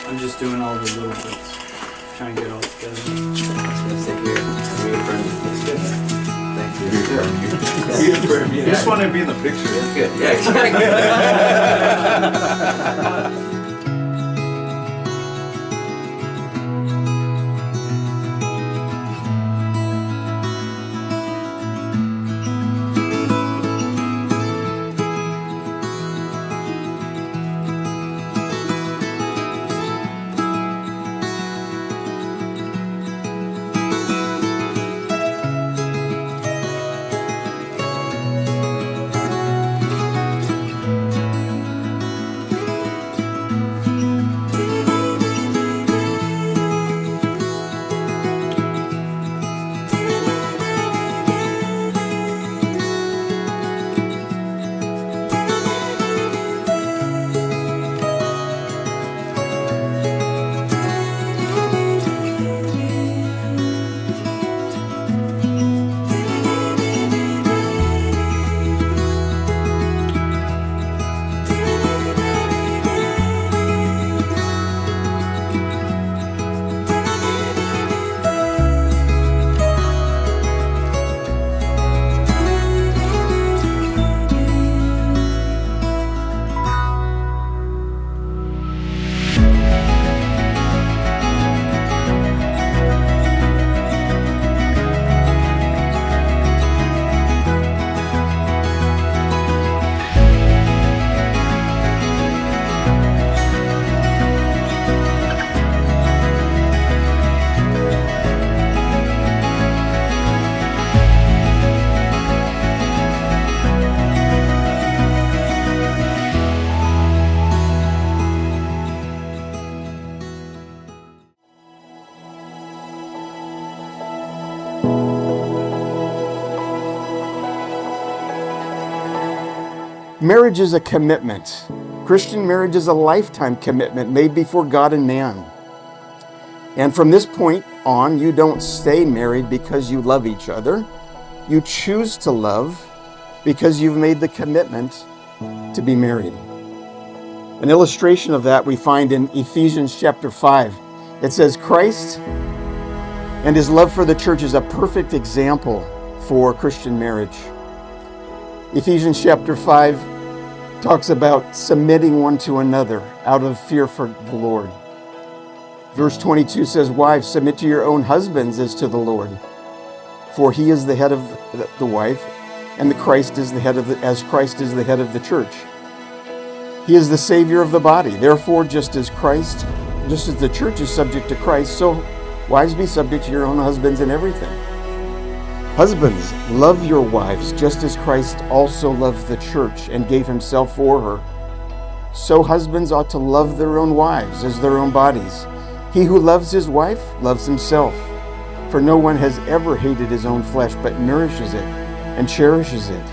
I'm just doing all the little bits, trying to get it all together. Let's take care. Reaffirm it. That's good. Thank you. Reaffirm. You just want to be in the picture. That's good. Yeah, exactly. Marriage is a commitment. Christian marriage is a lifetime commitment made before God and man. And from this point on, you don't stay married because you love each other. You choose to love because you've made the commitment to be married. An illustration of that we find in Ephesians chapter 5. It says, Christ and his love for the church is a perfect example for Christian marriage. Ephesians chapter 5 talks about submitting one to another out of fear for the Lord. Verse 22 says, wives, submit to your own husbands as to the Lord, for he is the head of the wife, and as Christ is the head of the church. He is the Savior of the body. Therefore, just as the church is subject to Christ, so wives, be subject to your own husbands in everything. Husbands, love your wives, just as Christ also loved the church and gave himself for her. So husbands ought to love their own wives as their own bodies. He who loves his wife loves himself. For no one has ever hated his own flesh, but nourishes it and cherishes it,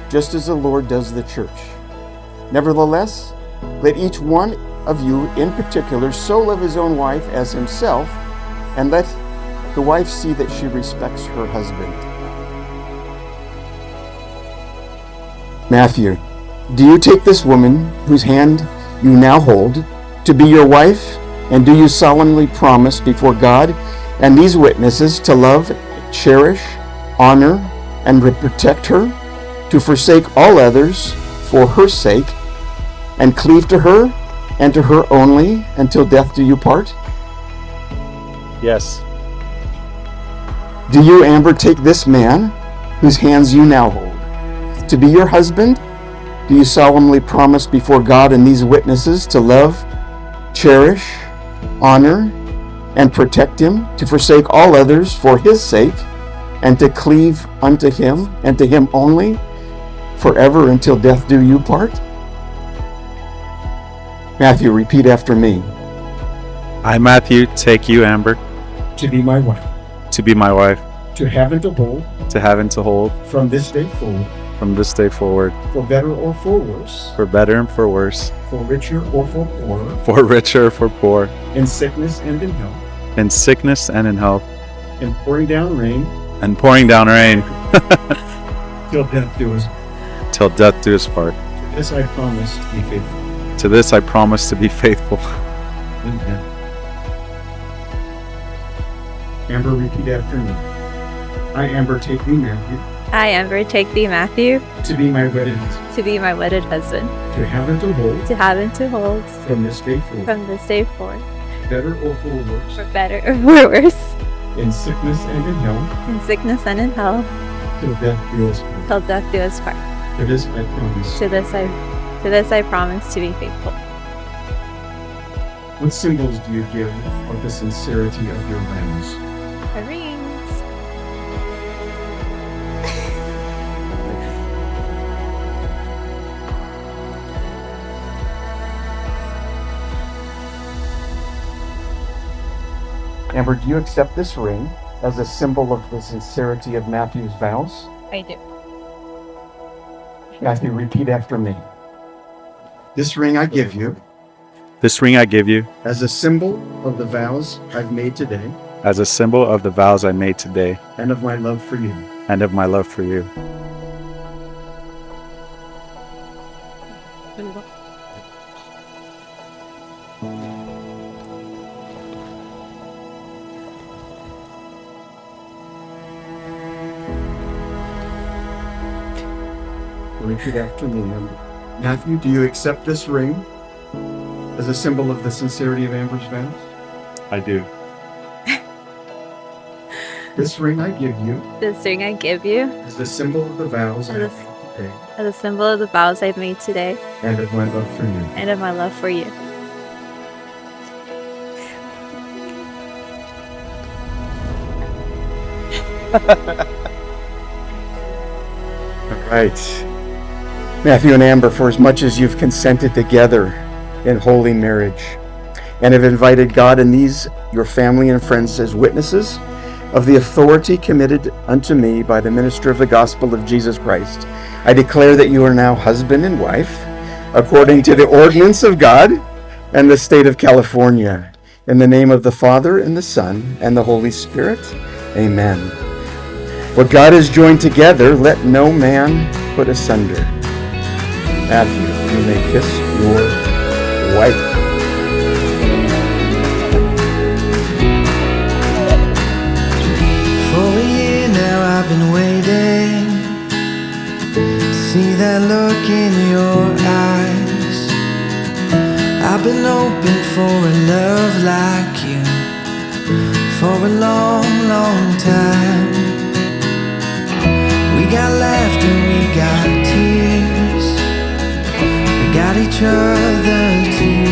just as the Lord does the church. Nevertheless, let each one of you in particular so love his own wife as himself, and let the wife see that she respects her husband. Matthew, do you take this woman whose hand you now hold to be your wife? And do you solemnly promise before God and these witnesses to love, cherish, honor, and protect her, to forsake all others for her sake, and cleave to her and to her only until death do you part? Yes. Do you, Amber, take this man whose hands you now hold to be your husband? Do you solemnly promise before God and these witnesses to love, cherish, honor, and protect him, to forsake all others for his sake, and to cleave unto him and to him only, forever until death do you part? Matthew, repeat after me. I, Matthew, take you, Amber, To be my wife, to be my wife, to have and to hold, to have and to hold, from this day forward, from this day forward, for better or for worse, for better and for worse, for richer or for poorer, for richer or for poor, in sickness and in health, in sickness and in health, in pouring down rain, and pouring down rain, till death do us. till death do us part. This I promise to be faithful. To this I promise to be faithful. Amen. Amber, repeat after me. I, Amber, take thee, Matthew, I, Amber, take thee, Matthew, to be my wedded husband, to be my wedded husband, to have and to hold, to have and to hold, from this day forth, from this day forth, better or for worse, for better or for worse, in sickness and in health, in sickness and in health, till death do us part. till death do us part. To this I promise. To this I promise to be faithful. What symbols do you give of the sincerity of your vows? A rings. Amber, do you accept this ring as a symbol of the sincerity of Matthew's vows? I do. Matthew, repeat after me. This ring I give you This ring I give you as a symbol of the vows I've made today as a symbol of the vows I made today and of my love for you. and of my love for you. Repeat after me, Amber. Matthew, do you accept this ring as a symbol of the sincerity of Amber's vows? I do. This ring I give you This ring I give you as the symbol of the vows I As have a- made today as a symbol of the vows I've made today and of my love for you. and of my love for you. All right. Matthew and Amber, for as much as you've consented together in holy marriage and have invited God and these, your family and friends, as witnesses of the authority committed unto me by the minister of the gospel of Jesus Christ, I declare that you are now husband and wife, according to the ordinance of God and the state of California. In the name of the Father, and the Son, and the Holy Spirit. Amen. What God has joined together, let no man put asunder. Matthew, you may kiss your wife. For a year now I've been waiting to see that look in your eyes. I've been hoping for a love like you for a long, long time. We got laughter, we got tears, we got each other too.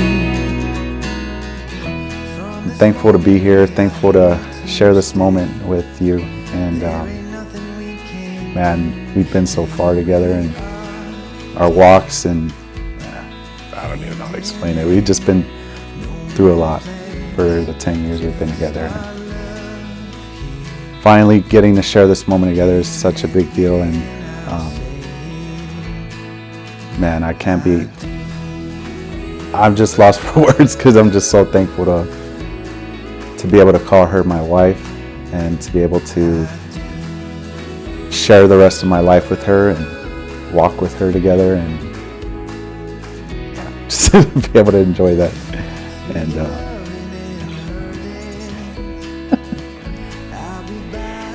I'm thankful to be here, thankful to share this moment with you. And man, we've been so far together and our walks, and I don't even know how to explain it. We've just been through a lot for the 10 years we've been together. And finally getting to share this moment together is such a big deal. And man, I'm just lost for words because I'm just so thankful to be able to call her my wife and to be able to share the rest of my life with her and walk with her together, and just be able to enjoy that. And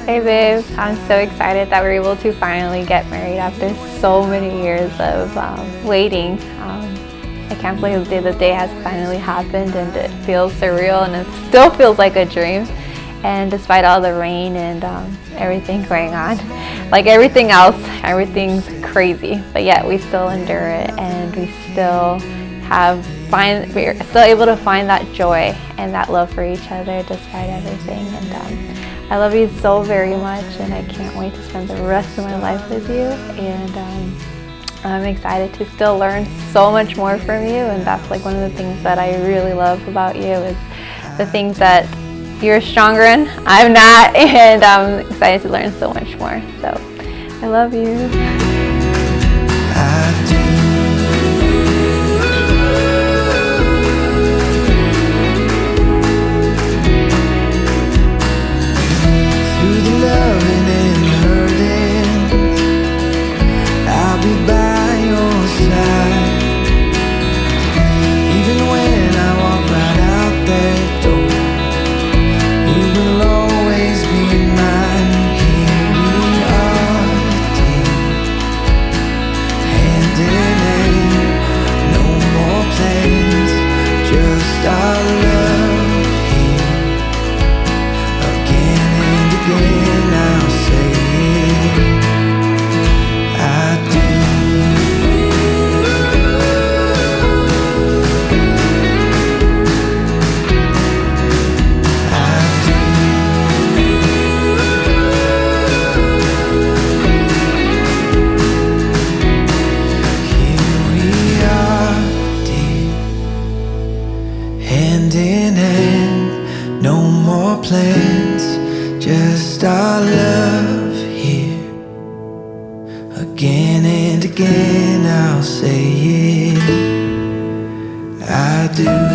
Hey babe, I'm so excited that we're able to finally get married after so many years of waiting. I can't believe the day has finally happened, and it feels surreal, and it still feels like a dream. And despite all the rain and everything going on, like everything else, everything's crazy, but yet we still endure it, and we still we're still able to find that joy and that love for each other despite everything. And I love you so very much, and I can't wait to spend the rest of my life with you. And I'm excited to still learn so much more from you, and that's like one of the things that I really love about you, is the things that you're stronger in, I'm not, and I'm excited to learn so much more. So I love you. I do. Through the loving and hurting, I'll be by your side. Even when I walk right out our love here. Again and again I'll say it, I do. Hand in hand, no more plans, just our love here. Again and again I'll say it, I do.